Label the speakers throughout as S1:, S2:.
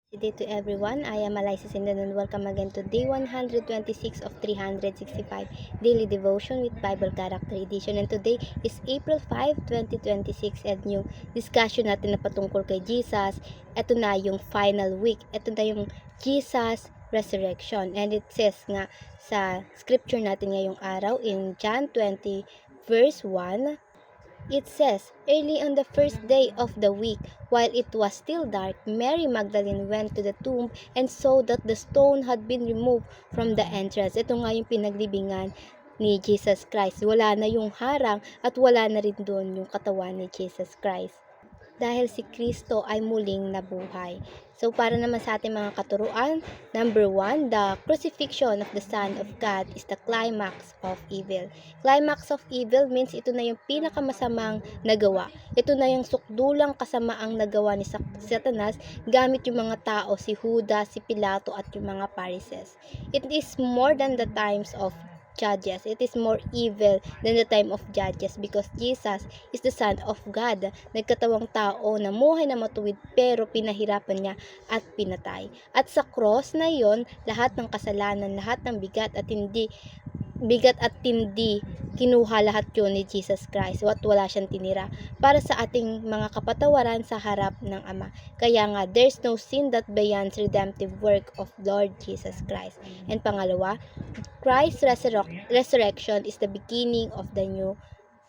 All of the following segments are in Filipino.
S1: Good day to everyone. I am Alyssa Sindan and welcome again to day 126 of 365 Daily Devotion with Bible Character Edition. And today is April 5, 2026 and yung discussion natin na patungkol kay Jesus. Ito na yung final week. Ito na yung Jesus Resurrection. And it says nga sa scripture natin ngayong araw in John 20 verse 1. It says, early on the first day of the week, while it was still dark, Mary Magdalene went to the tomb and saw that the stone had been removed from the entrance. Ito nga yung pinaglibingan ni Jesus Christ. Wala na yung harang at wala na rin doon yung katawan ni Jesus Christ dahil si Kristo ay muling nabuhay. So, para naman sa ating mga katuruan, number 1, the crucifixion of the Son of God is the climax of evil. Climax of evil means ito na yung pinakamasamang nagawa. Ito na yung sukdulang kasamaang nagawa ni Satanas gamit yung mga tao, si Judas, si Pilato at yung mga Pharisees. It is more than the times of Judges. It is more evil than the time of Judges because Jesus is the Son of God. Nagkatawang tao na muhay na matuwid pero pinahirapan niya at pinatay. At sa cross na yon, lahat ng kasalanan, lahat ng bigat at tindi, kinuha lahat yun ni Jesus Christ at wala siyang tinira para sa ating mga kapatawaran sa harap ng Ama. Kaya nga, there's no sin that beyond redemptive work of Lord Jesus Christ. And pangalawa, Christ's resurrection is the beginning of the new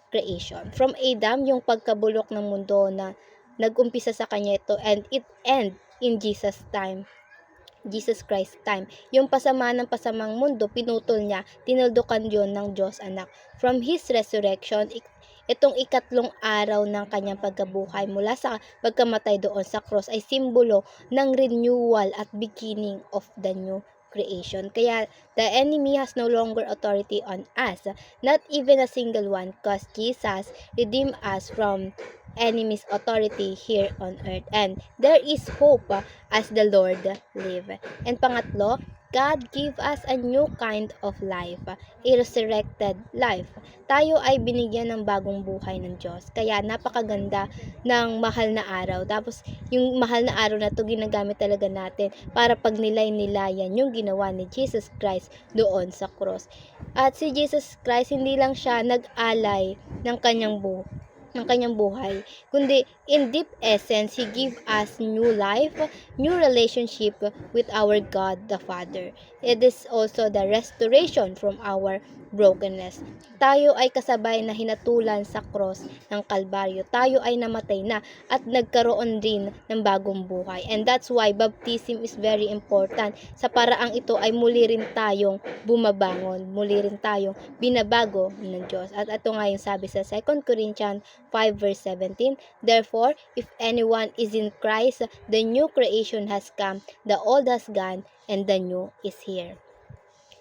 S1: creation. From Adam, yung pagkabulok ng mundo na nag-umpisa sa kanya ito and it end in Jesus Christ time. Yung pasama ng pasamang mundo, pinutol niya, tinuldukan yon ng Diyos Anak. From His resurrection, itong ikatlong araw ng kanyang pagkabuhay mula sa pagkamatay doon sa cross ay simbolo ng renewal at beginning of the new creation. Kaya the enemy has no longer authority on us, not even a single one, because Jesus redeemed us from enemy's authority here on earth. And there is hope as the Lord live. And pangatlo, God give us a new kind of life, a resurrected life. Tayo ay binigyan ng bagong buhay ng Diyos. Kaya napakaganda ng mahal na araw. Tapos yung mahal na araw na to ginagamit talaga natin para pag nilay-nilayan yung ginawa ni Jesus Christ doon sa cross. At si Jesus Christ hindi lang siya nag-alay ng kanyang buhay, kundi in deep essence, He give us new life, new relationship with our God the Father. It is also the restoration from our brokenness. Tayo ay kasabay na hinatulan sa cross ng Kalbaryo. Tayo ay namatay na at nagkaroon din ng bagong buhay. And that's why baptism is very important. Sa paraang ito ay muli rin tayong bumabangon, muli rin tayong binabago ng Diyos. At ito nga yung sabi sa 2 Corinthians 5 verse 17, therefore, if anyone is in Christ, the new creation has come, the old has gone, and the new is here.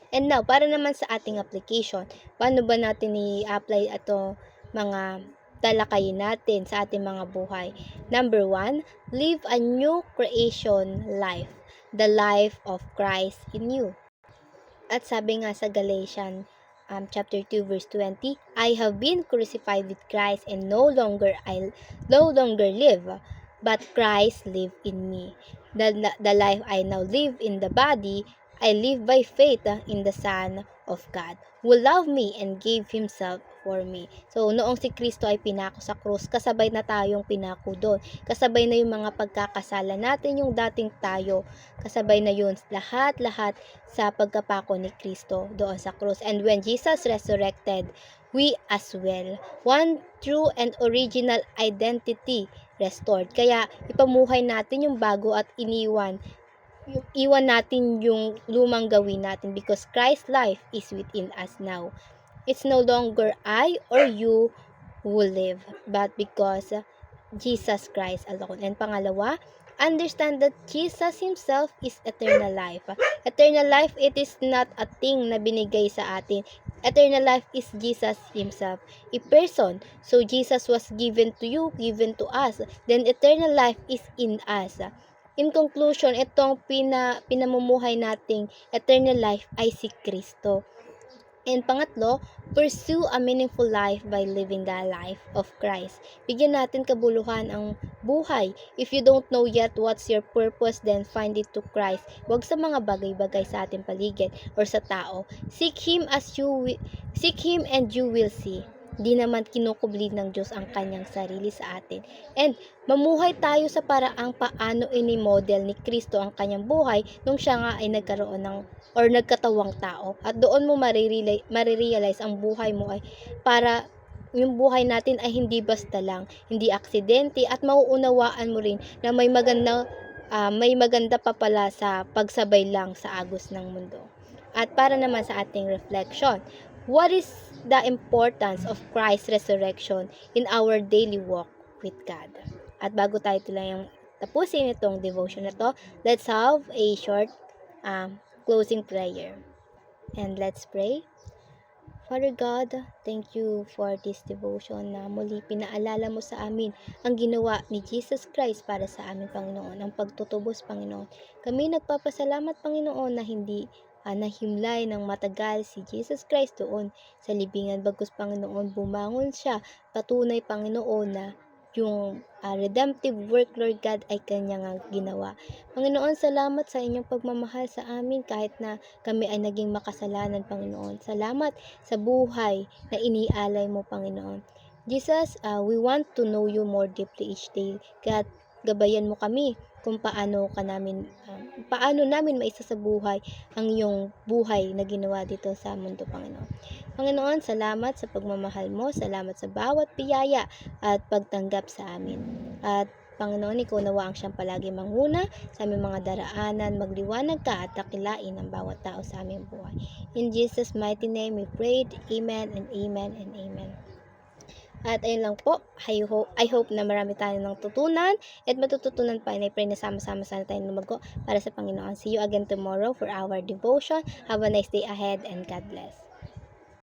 S1: And now, para naman sa ating application, paano ba natin i-apply ito mga talakayin natin sa ating mga buhay? Number 1, live a new creation life, the life of Christ in you. At sabi nga sa Galatians chapter 2 verse 20, I have been crucified with Christ and no longer live, but Christ live in me. The life I now live in the body, I live by faith in the Son of God, who loved me and gave Himself for me. So, noong si Kristo ay pinako sa krus, kasabay na tayong pinako doon. Kasabay na yung mga pagkakasala natin, yung dating tayo. Kasabay na yun lahat sa pagkapako ni Kristo doon sa krus. And when Jesus resurrected, we as well, one true and original identity restored. Kaya ipamuhay natin yung bago at iwan natin yung lumang gawin natin because Christ's life is within us now. It's no longer I or you who live, but because Jesus Christ alone. And pangalawa, understand that Jesus Himself is eternal life. Eternal life, it is not a thing na binigay sa atin. Eternal life is Jesus Himself, a person. So Jesus was given to you, given to us. Then eternal life is in us. In conclusion, itong pinamumuhay nating eternal life ay si Kristo. And pangatlo, pursue a meaningful life by living the life of Christ. Bigyan natin kabuluhan ang buhay. If you don't know yet what's your purpose, then find it to Christ. Huwag sa mga bagay-bagay sa ating paligid or sa tao. Seek Him and you will see. Di naman kinukubli ng Diyos ang kanyang sarili sa atin. And mamuhay tayo sa paraang paano ini-model ni Kristo ang kanyang buhay nung siya nga ay nagkaroon ng or nagkatawang tao. At doon mo marirealize ang buhay mo ay para yung buhay natin ay hindi basta lang, hindi aksidente, at mauunawaan mo rin na may maganda pa pala sa pagsabay lang sa agos ng mundo. At para naman sa ating reflection, what is the importance of Christ's resurrection in our daily walk with God? At bago tayo tuloy tapusin itong devotion na to, let's have a short closing prayer. And let's pray. Father God, thank you for this devotion na muli pinaalala mo sa amin ang ginawa ni Jesus Christ para sa amin, Panginoon, ang pagtutubos, Panginoon. Kami nagpapasalamat, Panginoon, na hindi nahimlay ng matagal si Jesus Christ doon sa libingan. Bagkus, Panginoon, bumangon siya. Patunay, Panginoon, na yung redemptive work, Lord God, ay kanyang ginawa. Panginoon, salamat sa inyong pagmamahal sa amin kahit na kami ay naging makasalanan, Panginoon. Salamat sa buhay na inialay mo, Panginoon. Jesus, we want to know you more deeply each day. Kaya gabayan mo kami kung paano namin maisa sa buhay ang iyong buhay na ginawa dito sa mundo, Panginoon. Panginoon, salamat sa pagmamahal mo, salamat sa bawat biyaya at pagtanggap sa amin. At Panginoon, ikaw nawa ang siyang palagi manguna sa aming mga daraanan, magliwanag ka at dakilain ang bawat tao sa aming buhay. In Jesus' mighty name we prayed. Amen and amen and amen. At ayun lang po, I hope na marami tayong natutunan at matututunan pa, and I pray na sama-sama sana tayong lumago para sa Panginoon. See you again tomorrow for our devotion. Have a nice day ahead and God bless.